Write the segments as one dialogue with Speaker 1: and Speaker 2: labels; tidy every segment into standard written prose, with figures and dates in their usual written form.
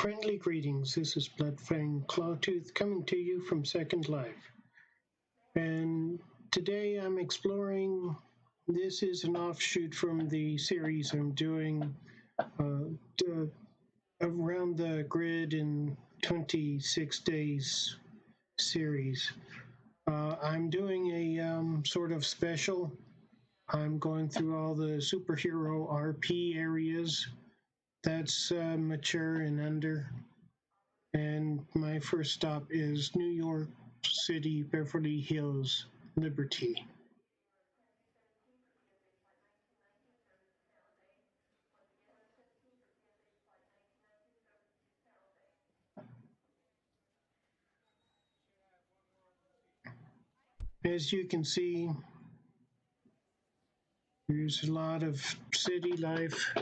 Speaker 1: Friendly greetings, this is Bloodfang Clawtooth coming to you from Second Life. And today I'm exploring, this is an offshoot from the series I'm doing around the grid in 26 days series. I'm doing a sort of special. I'm going through all the superhero RP areas. That's mature and under. And my first stop is New York City, Beverly Hills, Liberty. As you can see, there's a lot of city life.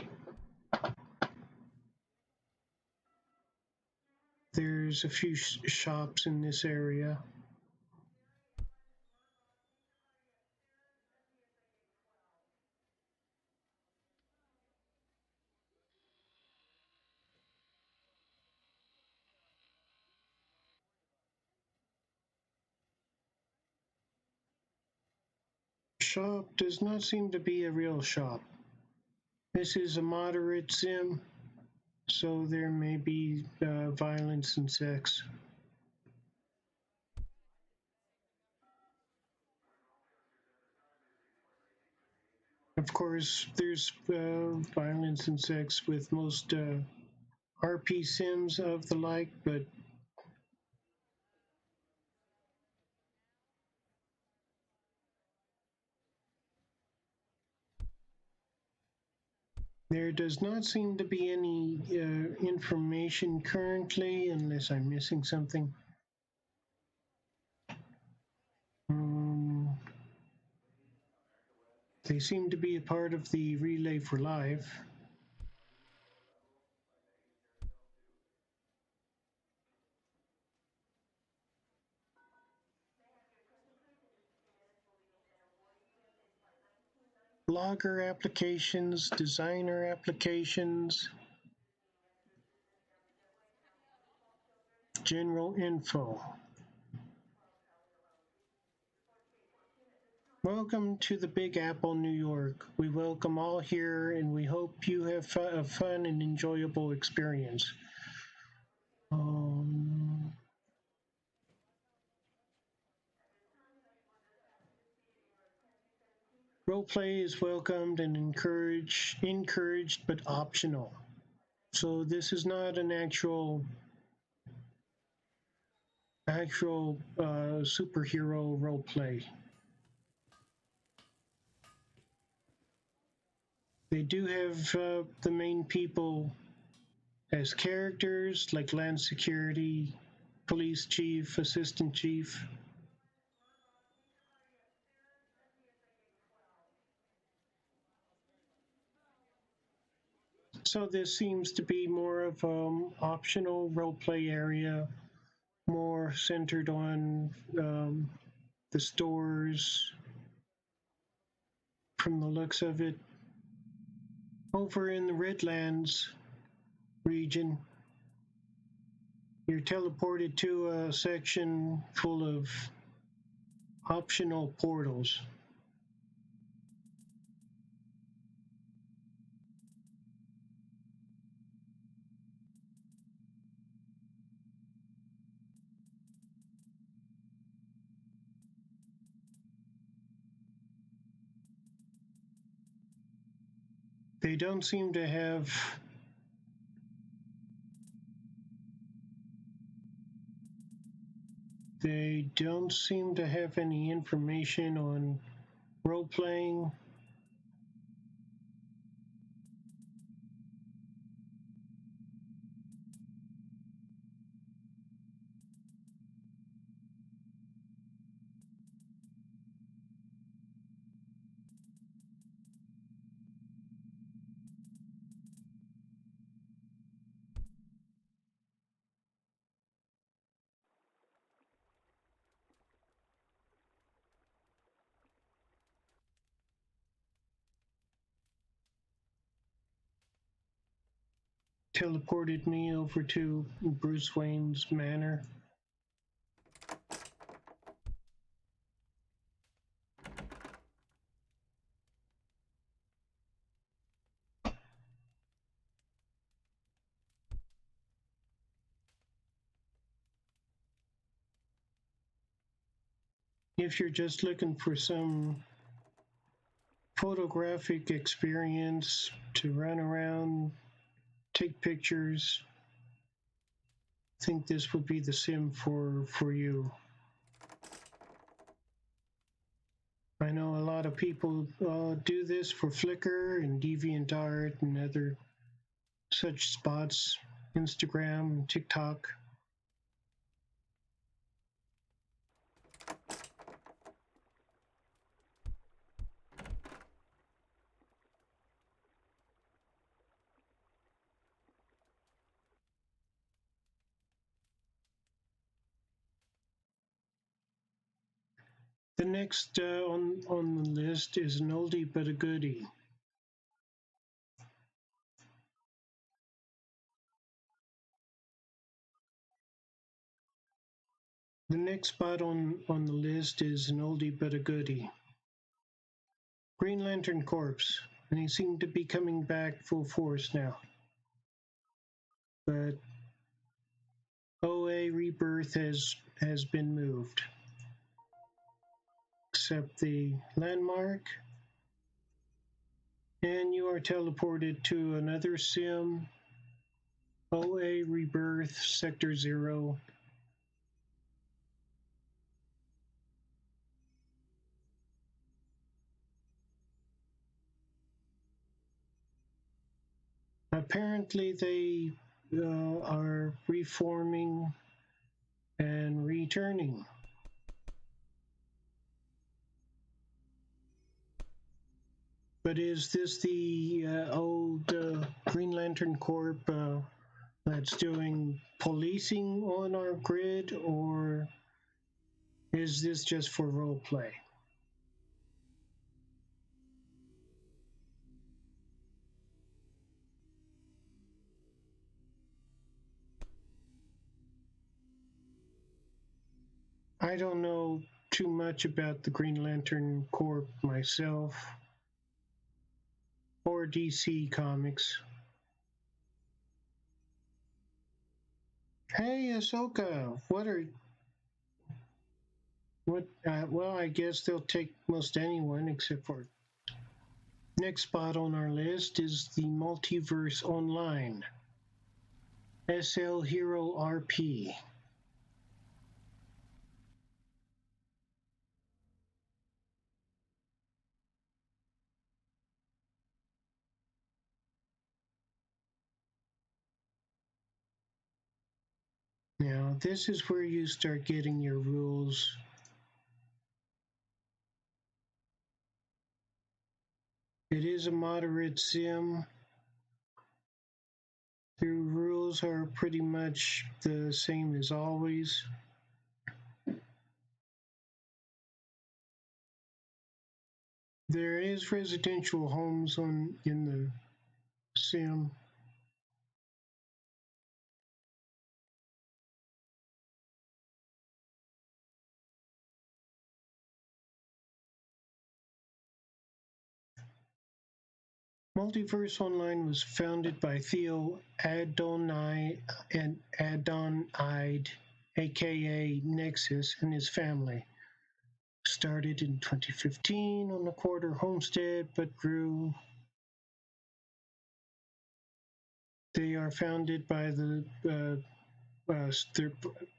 Speaker 1: There's a few shops in this area. Shop does not seem to be a real shop. This is a moderate sim, so there may be violence and sex. Of course, there's violence and sex with most RP sims of the like, but there does not seem to be any information currently, unless I'm missing something. They seem to be a part of the Relay for Life. Blogger applications, designer applications, general info. Welcome to the Big Apple, New York. We welcome all here, and we hope you have a fun and enjoyable experience. Roleplay is welcomed and encouraged, but optional. So this is not an actual superhero roleplay. They do have the main people as characters, like land security, police chief, assistant chief. So this seems to be more of an optional roleplay area, more centered on the stores from the looks of it. Over in the Redlands region, you're teleported to a section full of optional portals. They don't seem to have any information on role-playing. teleported me over to Bruce Wayne's manor. If you're just looking for some photographic experience to run around, take pictures, I think this would be the sim for you. I know a lot of people do this for Flickr and DeviantArt and other such spots, Instagram and TikTok. The next on the list is an oldie but a goodie. The next spot on the list is an oldie but a goodie. Green Lantern Corps, and he seemed to be coming back full force now. But OA Rebirth has been moved. Accept the landmark, and you are teleported to another sim, OA Rebirth Sector 0. Apparently they are reforming and returning. But is this the old Green Lantern Corp that's doing policing on our grid, or is this just for roleplay? I don't know too much about the Green Lantern Corp myself, or DC Comics. Hey, Ahsoka, well, I guess they'll take most anyone except for. Next spot on our list is the Multiverse Online, SL Hero RP. Now, this is where you start getting your rules. It is a moderate sim. The rules are pretty much the same as always. There is residential homes in the sim. Multiverse Online was founded by Theo Adonide, aka Nexus, and his family. Started in 2015 on a quarter homestead, but grew. They are founded by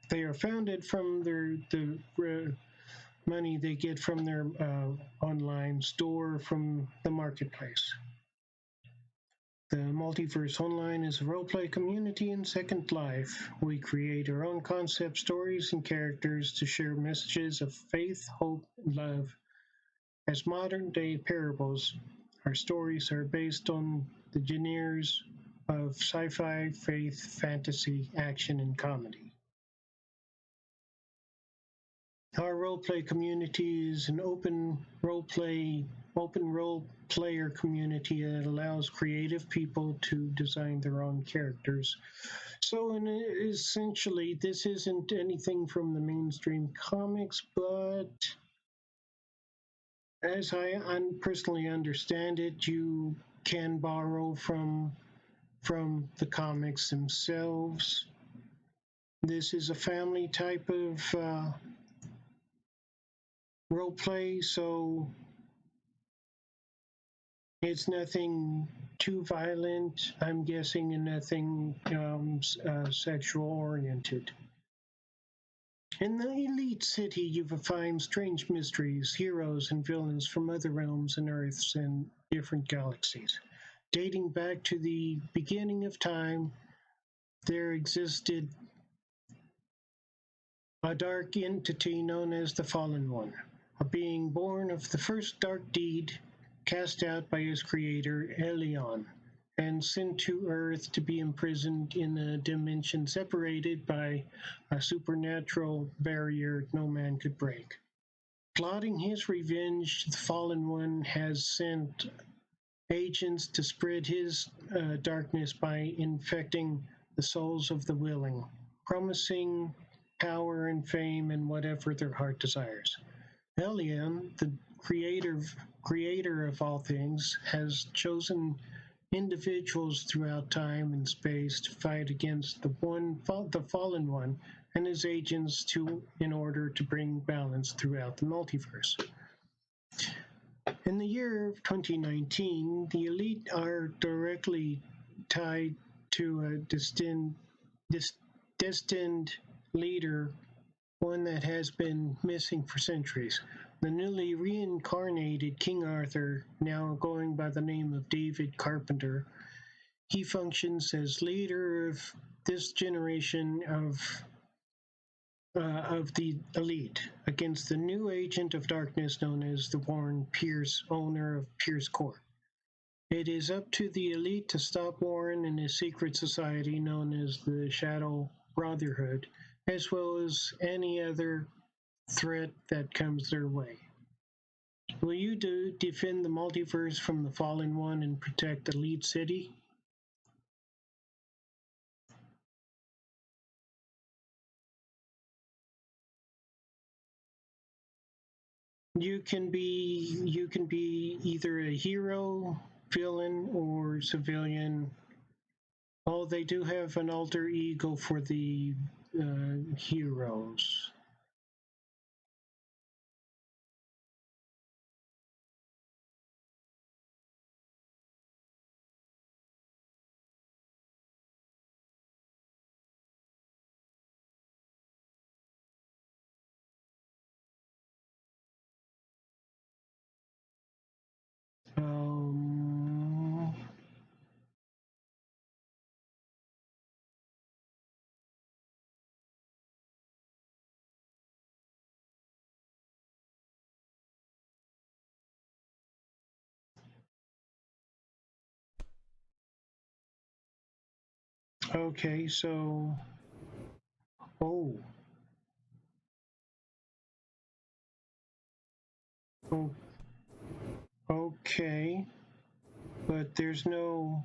Speaker 1: they are founded from the money they get from their online store from the marketplace. The Multiverse Online is a roleplay community in Second Life. We create our own concept stories and characters to share messages of faith, hope, and love. As modern-day parables, our stories are based on the genres of sci-fi, faith, fantasy, action, and comedy. Our roleplay community is an open roleplay open role player community that allows creative people to design their own characters. So essentially, this isn't anything from the mainstream comics, but as I personally understand it, you can borrow from the comics themselves. This is a family type of role play, so it's nothing too violent, I'm guessing, and nothing sexual oriented. In the elite city, you will find strange mysteries, heroes, and villains from other realms and Earths and different galaxies. Dating back to the beginning of time, there existed a dark entity known as the Fallen One, a being born of the first dark deed cast out by his creator, Elion, and sent to Earth to be imprisoned in a dimension separated by a supernatural barrier no man could break. Plotting his revenge, the Fallen One has sent agents to spread his darkness by infecting the souls of the willing, promising power and fame and whatever their heart desires. Elion, the creator of all things, has chosen individuals throughout time and space to fight against the Fallen One and his agents in order to bring balance throughout the multiverse. In the year of 2019, the elite are directly tied to a destined leader, one that has been missing for centuries. The newly reincarnated King Arthur, now going by the name of David Carpenter, he functions as leader of this generation of the elite against the new agent of darkness known as the Warren Pierce, owner of Pierce Corp. It is up to the elite to stop Warren and his secret society known as the Shadow Brotherhood, as well as any other threat that comes their way. Will you defend the multiverse from the Fallen One and protect Elite City? You can be either a hero, villain, or civilian. Oh, they do have an alter ego for the heroes. Um, okay, so oh, oh, okay, but there's no.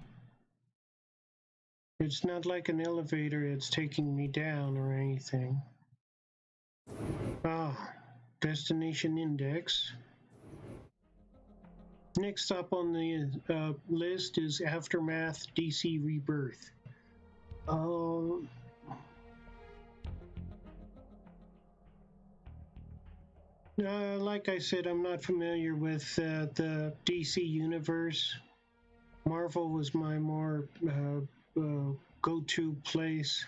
Speaker 1: It's not like an elevator. It's taking me down or anything. Ah, destination index. Next up on the list is Aftermath DC Rebirth. Um, like I said, I'm not familiar with the DC universe. Marvel was my more go-to place.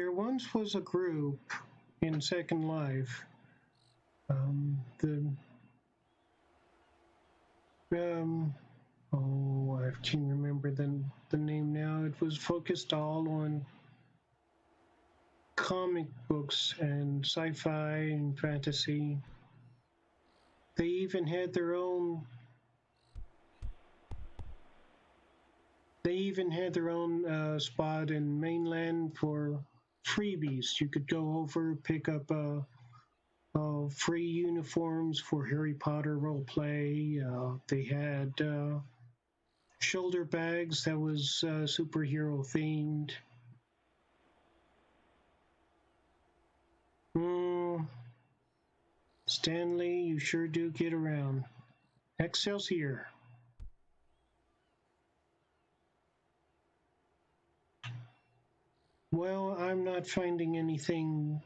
Speaker 1: There once was a group in Second Life. I can't remember the name now. It was focused all on comic books and sci-fi and fantasy. They even had their own. They even had their own spot in mainland for freebies. You could go over, pick up free uniforms for Harry Potter roleplay. They had shoulder bags that was superhero themed. Stanley, you sure do get around. Excelsior. Well, I'm not finding anything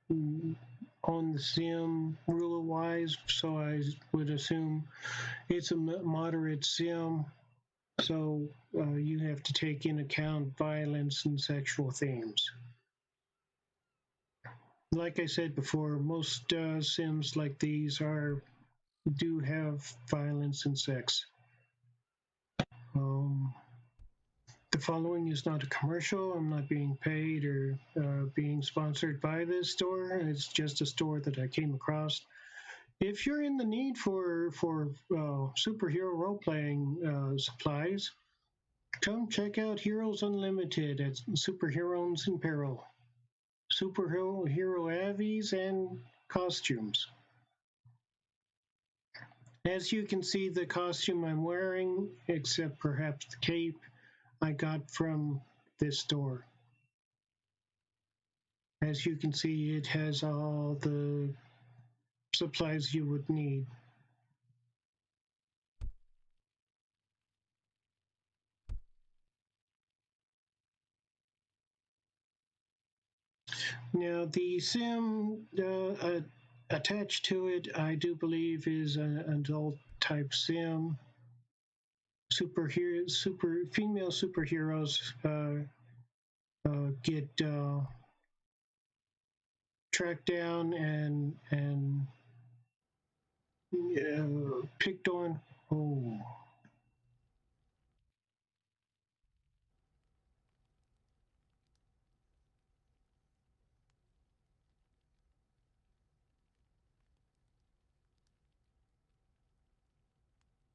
Speaker 1: on the sim rule-wise, so I would assume it's a moderate sim. So you have to take in account violence and sexual themes. Like I said before, most sims like these do have violence and sex. The following is not a commercial. I'm not being paid or being sponsored by this store. It's just a store that I came across. If you're in the need for superhero role-playing supplies, come check out Heroes Unlimited at Superheroes in Peril. Superhero avies and costumes. As you can see, the costume I'm wearing, except perhaps the cape, I got from this store. As you can see, it has all the supplies you would need. Now, the sim attached to it, I do believe, is an adult type sim. Female superheroes get tracked down and picked on. Oh.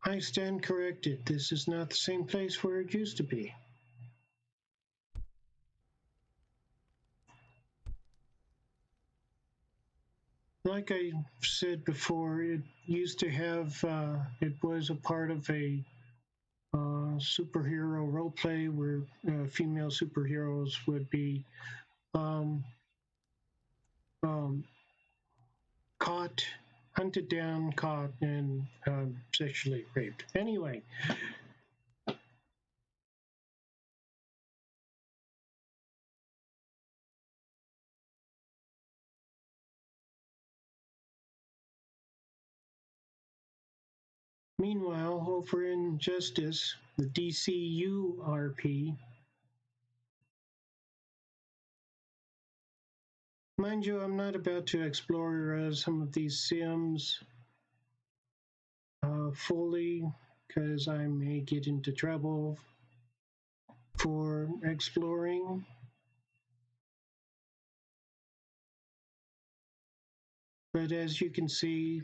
Speaker 1: I stand corrected. This is not the same place where it used to be. Like I said before, it used to have, it was a part of a superhero roleplay where female superheroes would be caught, hunted down, caught, and sexually raped. Anyway. Meanwhile, over in Justice, the DCURP, mind you, I'm not about to explore some of these sims fully because I may get into trouble for exploring. But as you can see,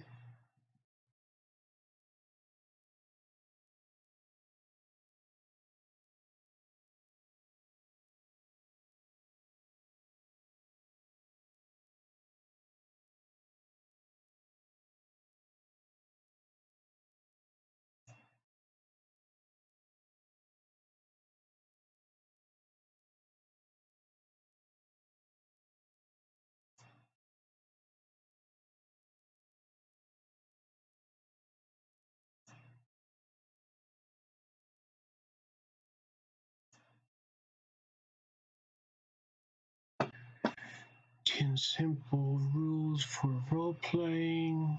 Speaker 1: simple rules for role-playing.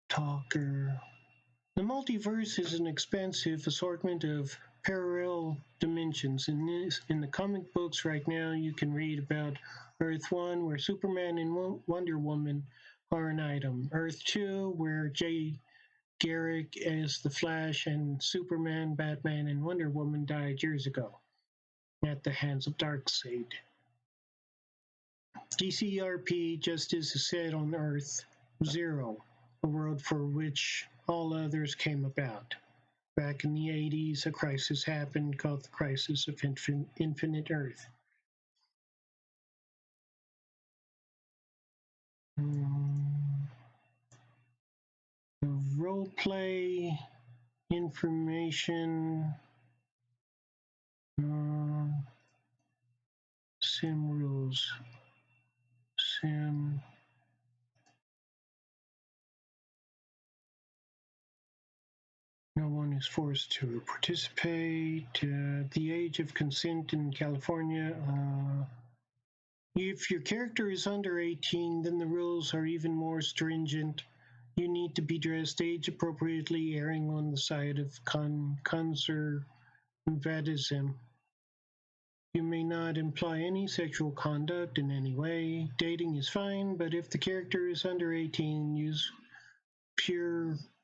Speaker 1: Talker. The multiverse is an expansive assortment of parallel dimensions. In the comic books right now, you can read about Earth 1, where Superman and Wonder Woman are an item. Earth 2, where Jay Garrick as the Flash and Superman, Batman, and Wonder Woman died years ago at the hands of Darkseid. DCURP Justice is set on Earth 0, a world for which all others came about. Back in the 80s, a crisis happened called the Crisis of Infinite Earth. The roleplay information, sim rules, sim. No one is forced to participate. The age of consent in California. If your character is under 18, then the rules are even more stringent. You need to be dressed age appropriately, erring on the side of conservatism. You may not imply any sexual conduct in any way. Dating is fine, but if the character is under 18, use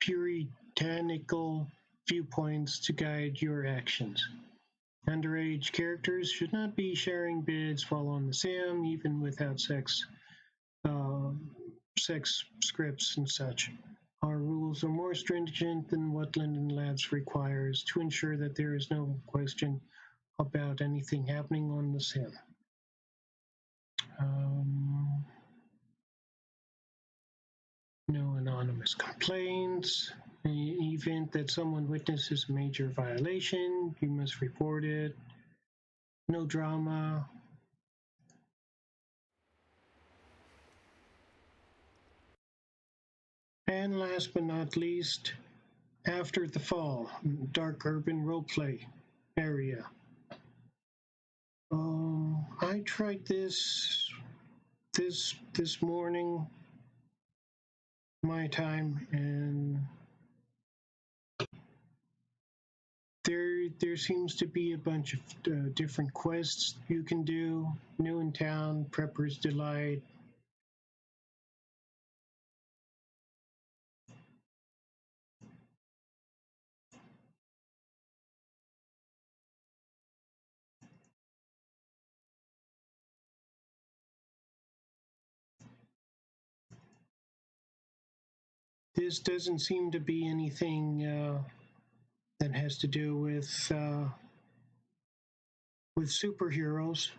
Speaker 1: puritanical viewpoints to guide your actions. Underage characters should not be sharing beds while on the sim, even without sex scripts and such. Our rules are more stringent than what Linden Labs requires to ensure that there is no question about anything happening on the sim. No anonymous complaints. In the event that someone witnesses a major violation, you must report it. No drama. And last but not least, After the Fall, dark urban roleplay area. I tried this morning, my time, and there seems to be a bunch of different quests you can do. New in Town, Prepper's Delight. This doesn't seem to be anything that has to do with superheroes,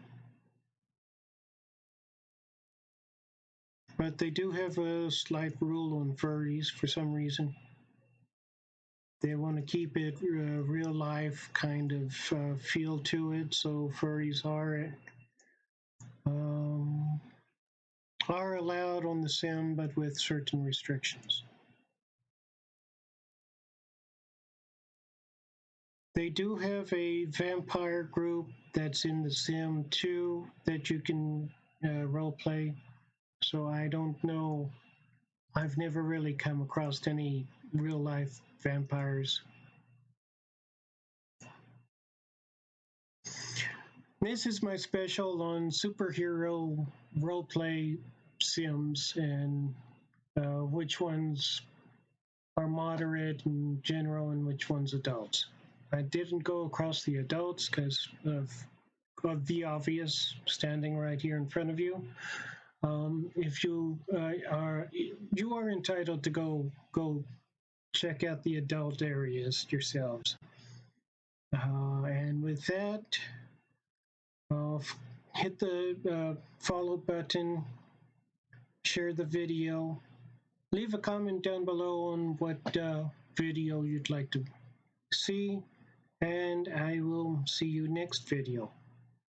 Speaker 1: but they do have a slight rule on furries for some reason. They want to keep it real life kind of feel to it, so furries are allowed on the sim, but with certain restrictions. They do have a vampire group that's in the sim too that you can role play. So I don't know. I've never really come across any real life vampires. This is my special on superhero roleplay sims and which ones are moderate and general and which ones adults. I didn't go across the adults because of the obvious standing right here in front of you. If you are entitled to go check out the adult areas yourselves. And with that, hit the follow button, share the video, leave a comment down below on what video you'd like to see, and I will see you next video.